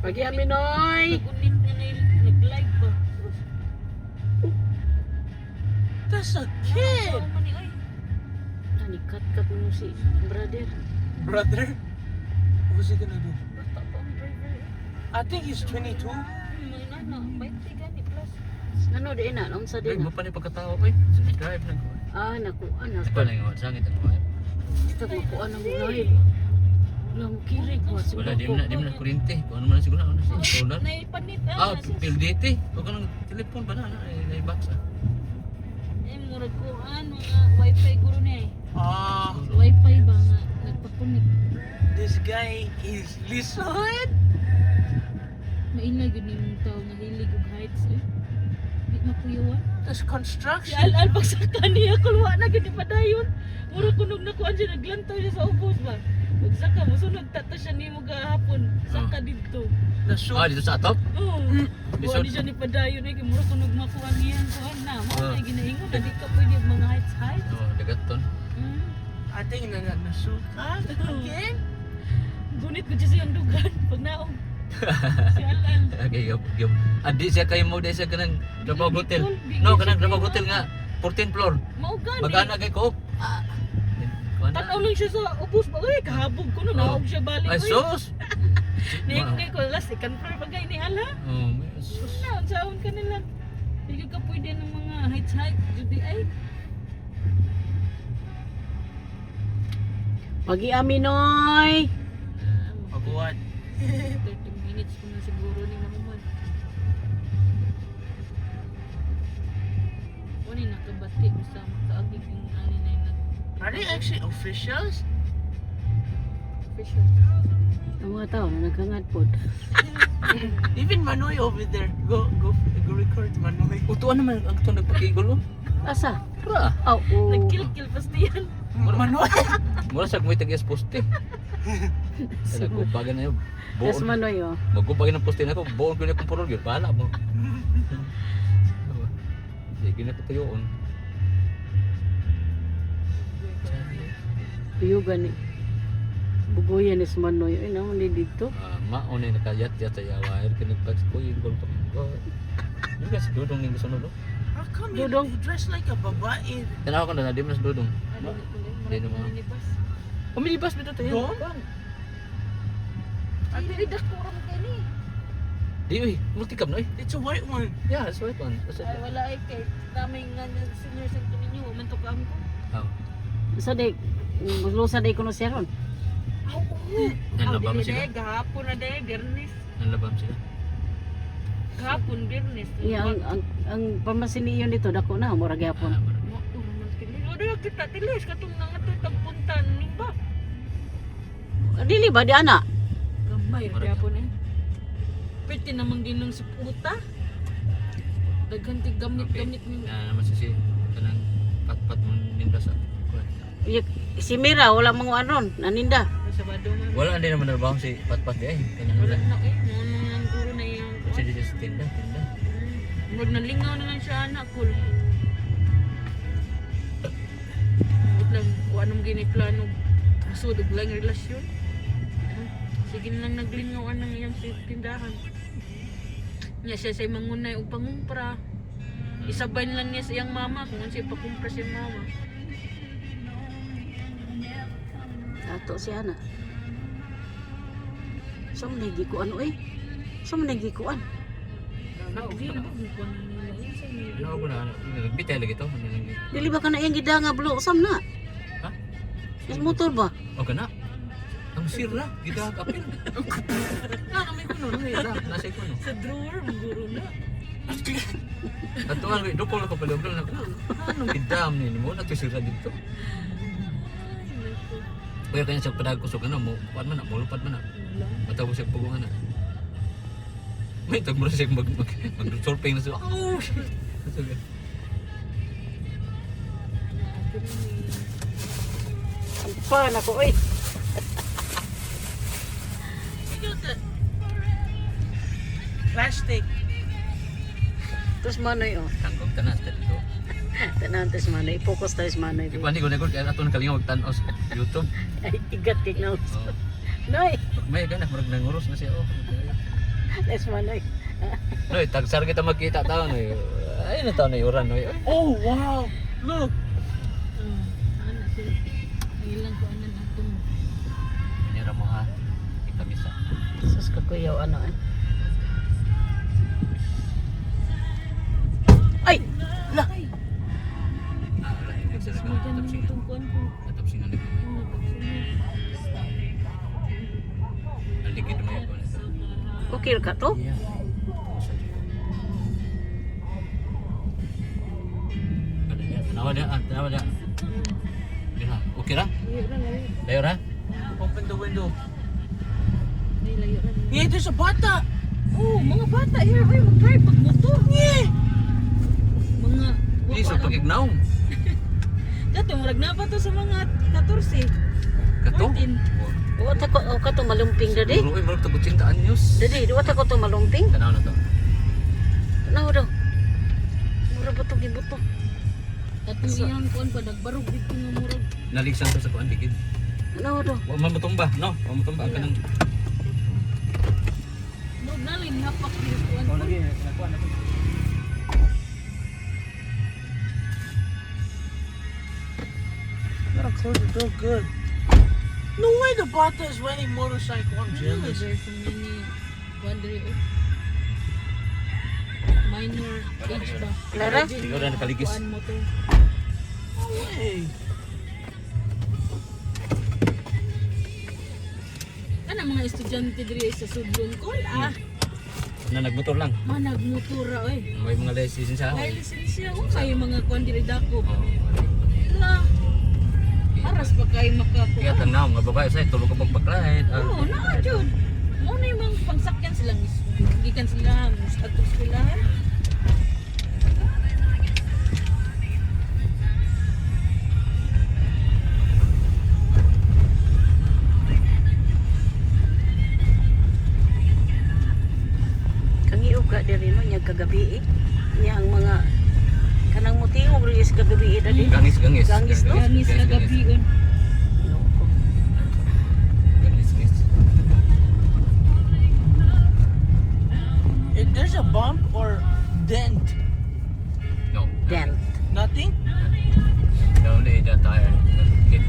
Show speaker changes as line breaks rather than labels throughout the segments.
Pagi Aminoy.
Nagunin niya na nag-live ba?
That's a kid.
Ani kat mo si brother.
Brother? What was he gonna do?
Bata pa ang driver.
I think he's 22.
May nana, 20 gani plus.
Ano di na unsa
Ay,
din?
mo pa ni pagkatao pa eh. Drive na ko.
Ah, naku anak.
Ako lang yung sangit ang mga.
Kita ko ana mo live. Wala mo kiri ko si
Wala, di mo na kuryente. Kung ano man siguro na si solar.
Naipanit
Ah, PLDT. Huwag ka ng telepon ba na? Naibox ah.
Eh, murag ko mga wifi guro niya eh.
Ah,
Wifi ba nga nagpapunit.
this guy is listen.
Maingay gud ni mong tao nga hilig og heights eh. Di mapuyawan.
That's
Si
construction.
Al pagsaka niya kulwa na gid padayon. Murag kunog na kuan siya naglantaw siya sa ubos ba. Pagsaka mo sunod tato siya nimo gahapon. Saka didto.
The show.
Ah, dito sa atop?
Oh.
Lisod.
Kuan siya ni padayon eh kay murag kunog makuha niya kuan na. Mo
Ah.
kay ginaingon na di ka pwede mga heights.
Oh, dagaton.
I think na show ka again.
Gunit ko siya ang dugan pag naong. Si Alan.
Okay, yup. Adi siya kayo mo dahil siya kanang trabaho hotel. No, kanang trabaho hotel nga 14th floor.
Maugan eh.
Magana kay ko.
Tanaw lang siya sa ubos ba? Uy, kahabog ko no. Naog siya balik.
Ay,
uy.
sus!
Ningay ko last second floor pag ni Ala.
Oh, sus.
Naon saon ka nila. Hindi ka pwede ng mga heights. Judy ay.
Pagi Aminoy.
Pagbuhat.
30 minutes ko na siguro ni Mahuman. Wala nakabati sa makaagig yung ani na yung
Are they actually officials?
official.
Ang mga tao na nagkangat pod.
Even Manoy over there. Go record Manoy.
Utuan naman ang itong nagpakigulo.
Asa?
Pra.
Oh, oh.
Nagkil-kil pasti yan.
Manoy.
Mura sa kumay tagyas poste. Kaya nagkupagan na yun.
Yes
Buon.
Manoy oh.
Magkupagan ng poste na ko. Buon ko na kong purol yun. Bahala mo. Sige na patayoon.
Piyugan ni. Bugoyan ni Manoy. Ay naman di dito.
Maon na nakayat-yat sa yawair. Kinagpags ko yung gulto. Yung kasi dudong yung gusto no.
How come you dress like a babae?
Tanaw ka na, di mo na sa dudong.
Hindi
naman.
Minibus.
Umilibas ba ito tayo?
Doon?
Hindi dakura mo gani.
Di uy, multicam na uy.
It's a white one.
Yeah, that's right one.
Ay wala ay kay daming nga niya senior center ninyo. Man to kaam ko.
Oh.
Sa day, lusa day kuno siya ron.
Nanlabam sila.
Gahapon na day, Bernes.
Nanlabam sila.
Gahapon, Bernes.
Iya ang pamasin niyo dito dako na mura gyapon.
Wala kita tilis katong nangatay tagpuntan nimba.
Dili ba di ana?
Gamay ra gyapon eh. Pwede namang ginong si puta. Daghanti gamit-gamit ni.
Naman si kanang pat-pat mo ninda sa.
Si Mira wala mong anon naninda.
Sabado man.
Wala hindi naman trabaho si pat-pat di ay.
Wala
Kanya
na eh. Ano nang guro na yung.
kasi di sa tinda.
Murag nalingaw na lang siya anak ko. Wait lang, kung anong giniplano. Masudog lang yung relasyon. Sige na lang naglingaw anang iyang tindahan. Niya siya sa'y mangunay o pangumpra. Isabay lang niya sa iyang mama kung ano siya pakumpra siya mama.
Ato si ana. So man gikuan oy. So man gikuan.
Nagdilbog mo kung ano nila. Yun sa nila.
Ano ko na nagbitay lagi to.
Dili ba kana iyang gidanga blo usam na?
Ha?
Is motor ba?
O kana. Ang sira, gida kapil. Na kami kuno na nasa ko no.
Sa drawer, maguro na.
Atungan ko dukol ko pala na. Anong gidam ni mo na sira dito. Kaya kanya sa padag ko so kana mo, kuan man na, mulupad man na. Mataw siya pugungan na. May tagmura siya mag-surfing na siya. Oh!
Ang pa na ko oy.
Plastic.
Tos Manoy oh.
Tangkong tanas dito.
Tanan tos Manoy, focus tayo sa Manoy.
Ipani ko na ko kaya aton kalingaw magtan-os YouTube.
Ay igat kik na.
Oh.
Noy.
May ganak murag nangurus na siya oh.
Nice Manoy.
Noy, tagsar kita magkita tao noy. Ay na tao na yuran noy.
Oh wow! Look.
Ano sila? Ilang ko anan atong
Nira mo ha. Kita bisa.
Sus ka kuyaw ano eh. Ay!
Lah.
Tapos mo dyan yung itong kuwan ko.
Atap singa ni kamay. Aligid mo yung kuwan ito.
Okay ka to?
Yeah. Tanawa dia, tanawa dia. Dira, okay ra? Dayo ra?
Open the window.
May layo na.
Yeah, there's a bata.
Oh, mga bata here, ay mag-drive pag motor.
Yeah.
Mga
Please, so pag-ignaw.
Dato murag na ba to sa mga 14?
Kato?
14.
Wa ta ko ka to malumping dadi.
Puro ay marag tabo 80 anyos.
Dadi, wa ta ko to malumping.
Tanaw na to.
Tanaw daw. Mura ba to gibuto?
Dato iyang kuwan pa nagbarog dito nga murag.
Naligsan to sa kuan dikid.
Tanaw daw.
Wa man matumba, no? Wa matumba ka nang.
No, nalin hapak dito kuwan.
Oh, lagi nakuha na to.
Gotta close the door good. No way the bata is riding motorcycle. I'm jealous.
There's so many wandering minor age ba?
Lara?
Ikaw na nakaligis.
Kuan mo to.
No way.
Kana mga estudyante diri sa Sudlon Call
Na nagmotor lang.
managmotora oy.
May mga license sa.
May lisensya o may mga kuan diri dako.
Oh.
La. Aras pa kay
Kaya
makakuha.
tanaw nga babae sa tulog ka pagpaklahit.
Oo, na jud. Mo na yung mga pangsakyan silang gikan sila sa eskwelahan.
Kangi uga diri no nya kagabi eh. Nya ang mga kanang motiho rin is kagabi eh dadi.
Gangis.
Gangis, no?
Ganis na gabion.
Gangis.
If there's a bump or dent,
No.
Dent.
nothing,
The only the tire hit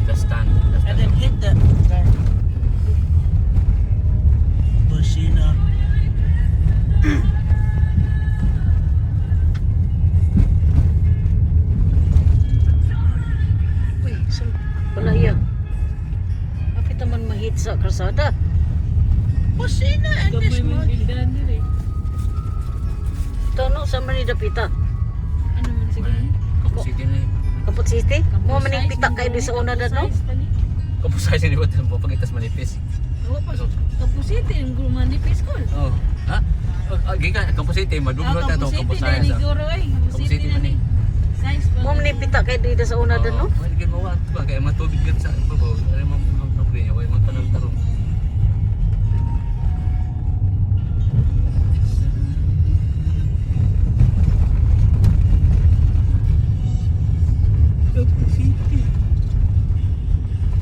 the stand.
and then hit the car. Busina.
Uy, balaya. Kapit naman mahit sa krasada.
Busina and this
Gamay man
money.
bildan diri.
Tono sa Manila Pita.
Ano man sige?
Kapos city na.
Kapot City. Mo maning pita kay di sa una dat no.
Kapos size ni buat mo pagitas manipis.
Kapusite yung manipis ko.
Oh. Ha? Gikan kapos city maduglo ta to kapos size.
ni Goro ay. Kapusite na ni. Size pa.
Mo maning pita kay di sa una dat no.
Well, gin mo wa ba kay matubig gan sa ibabaw. Ay mo problem way mo tanang tarong.
Kapusite.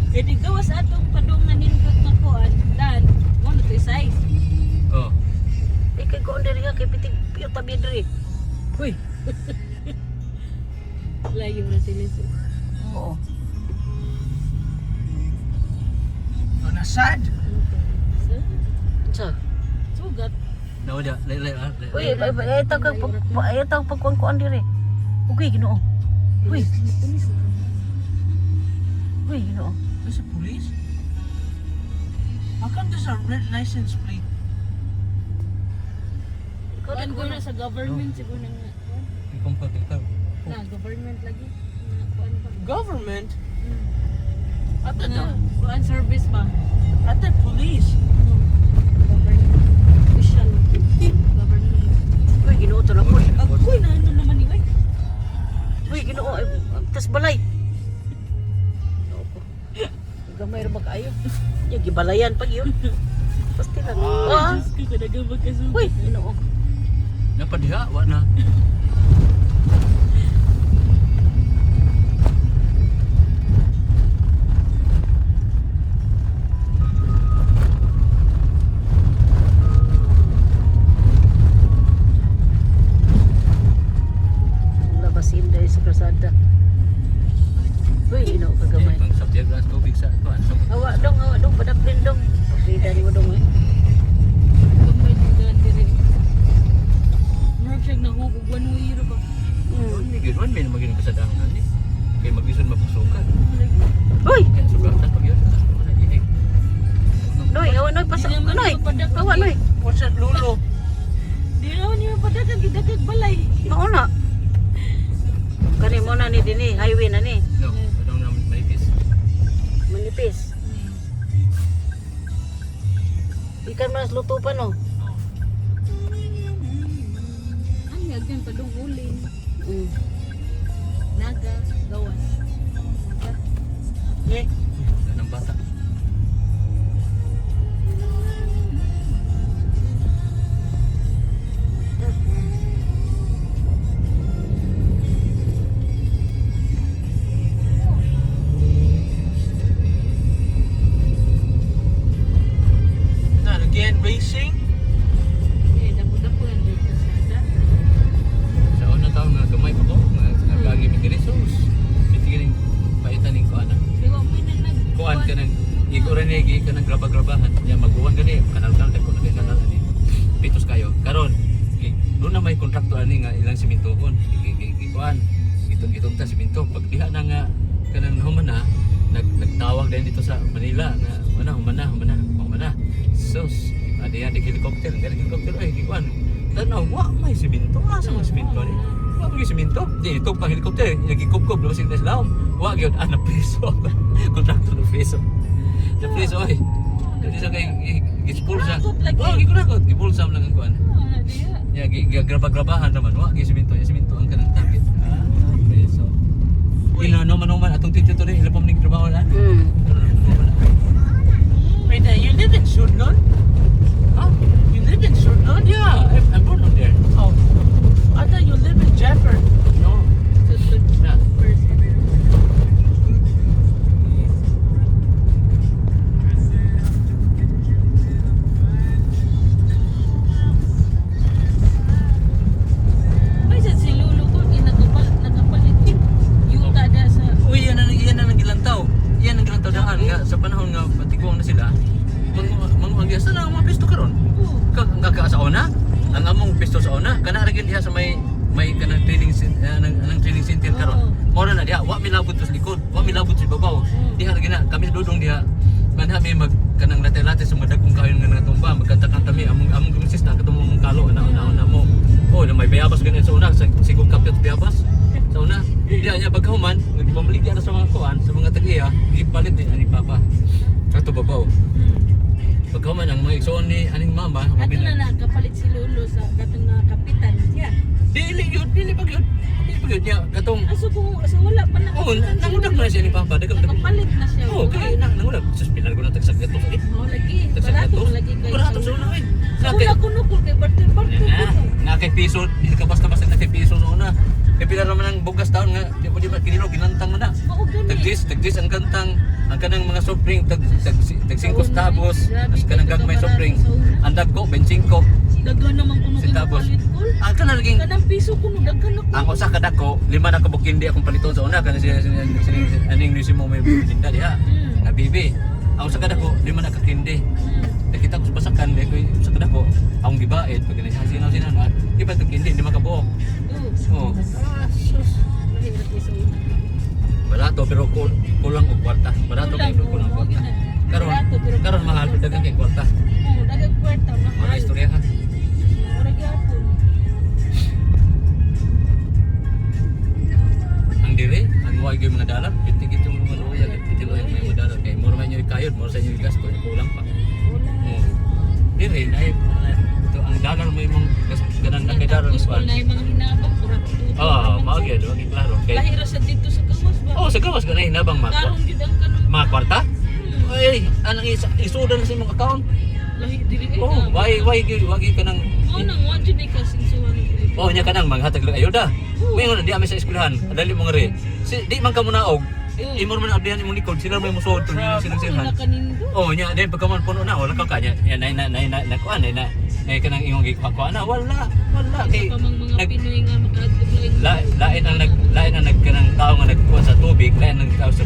E di gawas atong padungan nindot na kuan. Dan, mo na to size.
Oh.
Kay ko diri nga kay pitig piyo tabi diri.
Uy. Layo na tilis.
Oo.
On a side.
Sa.
Sugat.
Daw dia, lay.
Uy, ay taw pagkuan diri. Uy, Ginoo. Uy, uy, Ginoo.
There's a police? How come there's a red license plate?
Kuan ko na sa government siguro na nga.
Computer ka.
Na government lagi. Na kuan pa.
Government?
Mm.
I thought
Na
the,
kuan service ba?
I thought police.
Government. Official. Government.
Uy, Ginoo to na po.
Agoy na ano naman ni Uy.
Uy, Ginoo, tas balay. Gamay ra ba kaayo? Yung gibalayan pag yun. Pasti lang. Ah.
Diyos ko, kadagang magkasugat.
Uy, Ginoo.
Napadiha wa na.
dagag balay.
Mauna. Kani mo na ni dinhi, highway na ni.
No, padong na manipis.
Manipis. Ikan mas luto pa no.
Ang yagyan padung uling.
Mm.
Naga, gawas.
Eh,
Ng bata.
not again racing.
Eh, damo-damo lang dito sada.
Sa unang taon nga gamay pa ko, nagagi mi diri sus. Bitigiling paitan ning kuana.
Pero mo na
Kuan ka nang igo ra ni ka nang graba-grabahan. Ya maguwan gani kanal-kanal ko na kanal ani. Pitos kayo. Karon doon na may kontrakto ani nga ilang simentohon. Kuan itong ta simento pag diha na nga kanang humana nagtawag din dito sa Manila na humana. Sus, adiya di helicopter, ay kuan. Tanaw wa may simento, asa may simento ni? Wa may simento. Di ito pa helicopter, nagikupkup do sing Islam. Wa gyud ana preso. Kontrakto na preso. Na preso ay. Dili sa kay gispulsa. Wa gikurakot, gipulsa lang ang kuan. Ya graba-grabahan naman wa gi simento ang kanang target. Preso. Ino man atong tito ni ilapom ning trabaho na.
Wait, you live in Sudnon?
Huh?
You live in Sudnon?
Yeah, I'm born up there.
Oh, I thought you live in Jefford.
No. Na.
May sa si Lulu ko nakapalit din. Yung tada sa
Uy, yan ang gilantaw. Yan ang gilantaw daan nga sa panahon nga batigong na sila. Manguhang sa na mga pisto karon. Kaka sa una, ang among pisto sa una, kana ra gyud diha sa may kanang training anang training center karon. Mao na diha, wa milabot sa likod, wa milabot sa babaw. Diha ra gina kami dudong diha. Manha mi mag kanang late-late sa madagkong kayon nga natumba, magkantakan kami among gumisis na katong mong kalo na mo. Oh, na may bayabas ganun sa una, sigong kapit bayabas. Sa una, diha niya pagkahuman, nagpamaligya na sa mga kuan, sa mga tagiya, ipalit ni ani papa. Kato babaw. Pagkahuman ang mga igsoon ni aning mama,
ato na nakapalit si Lulu sa katong nga kapitan siya.
Dili pag yun niya katong
Aso kung wala pa na.
nangudag na siya ni papa,
Nakapalit na siya.
kay nangudag suspilan ko na tagsag gato.
Mo lagi.
Tagsag
Barato
gato.
mo lagi kay.
Barato sa una eh.
Wala ko nukul kay Barte.
Na kay piso, hindi ka basta-basta na kay piso sa una. Kay pila naman ang bugas taon nga, di ba kinilo ginantang na.
Mao gani.
Tagdis ang kantang, ang kanang mga soft drink tag 5 tabos, as kanang gagmay soft drink. Ang dagko 25.
Daghan naman kuno
Centavos.
kinapalit ko.
Ang kanang laging
Kanang piso kuno daghan ako.
ang usa ka dako, 5 na ka bukindi akong paliton sa una kana aning ni mo may tinda diha. Nga bibi. Ang usa ka dako, 5 na ka kindi. Nakita ko sa basakan, may ko usa ka dako, akong gibaid pag kanang sinaw na. Iba to kindi, 5 ka buok. Oh.
Sus. Mahirap ni sa una.
Barato pero kulang og kwarta. Barato kay kulang og kwarta. Karon mahal dagang kay kwarta.
Oo, dagang kwarta
Mga
mahal.
istorya ha.
Ora gyapon.
Ang dire, ang way gyud mga dalan, pitigit yung mga luya, pitigit yung mga dalan kay mura man yung kayod, mura sa inyo gasto, kulang pa.
Wala.
Oh. Dire na ito ang dalan mo imong ganang nakidaran
Tapos
kuan.
wala yung mga hinabang kurang tuto.
Ah, mao gyud, wagi klaro. Kay
Lahira sa dito sa gawas ba?
oh, sa gawas ganay hinabang
Karon gyud ang kanang
mga kwarta. Ay, anang isudan sa imong account.
lahi dili ay.
Oh, why gyud wagi ka nang
Mao nang wa jud ay kasinsuhan.
oh nya kanang maghatag lang ayuda. Mayon di ami sa eskwelahan, dali mo ngari. Di man ka munaog. Imo man abdihan imong likod, sila may musuod to silang silhan.
Kanindo.
Oh nya, then pagkaman puno na wala kang kanya. Yan na kuan na kanang imong gikuha na wala kay
Sa pamang mga
nag
Pinoy nga makaadto lang.
lain ang nagkanang tao nga nagkuha sa tubig, lain ang tao sa